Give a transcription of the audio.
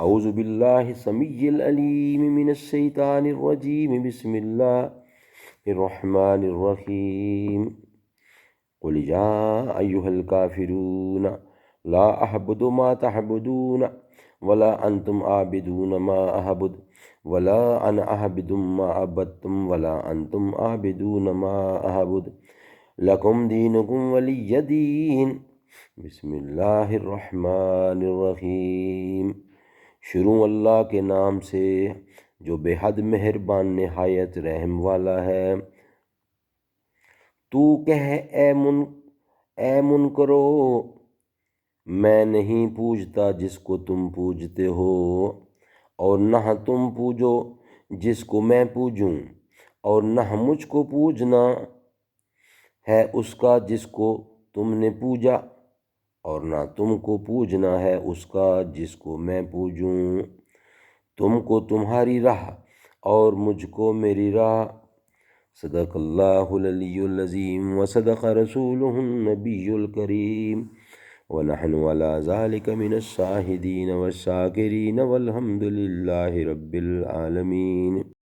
اعوذ باللہ السمیع العلیم من الشیطان الرجیم، بسم اللہ الرحمن الرحیم۔ قل یا ایہا الکافرون لا اعبد ما تعبدون ولا انتم عابدون ما اعبد ولا انا اعبد ما عبدتم ولا انتم عابدون ما اعبد لکم دینکم ولی دین۔ بسم اللہ الرحمن الرحیم۔ شروع اللہ کے نام سے جو بے حد مہربان نہایت رحم والا ہے۔ تو کہہ اے منکرو، میں نہیں پوجتا جس کو تم پوجتے ہو، اور نہ تم پوجو جس کو میں پوجوں، اور نہ مجھ کو پوجنا ہے اس کا جس کو تم نے پوجا، اور نہ تم کو پوجنا ہے اس کا جس کو میں پوجوں۔ تم کو تمہاری راہ اور مجھ کو میری راہ۔ صدق اللہ العلی العظیم وصدق رسولہ النبی الکریم، ونحن علی ذلک من الشاہدین والشاکرین والحمد للہ رب العالمین۔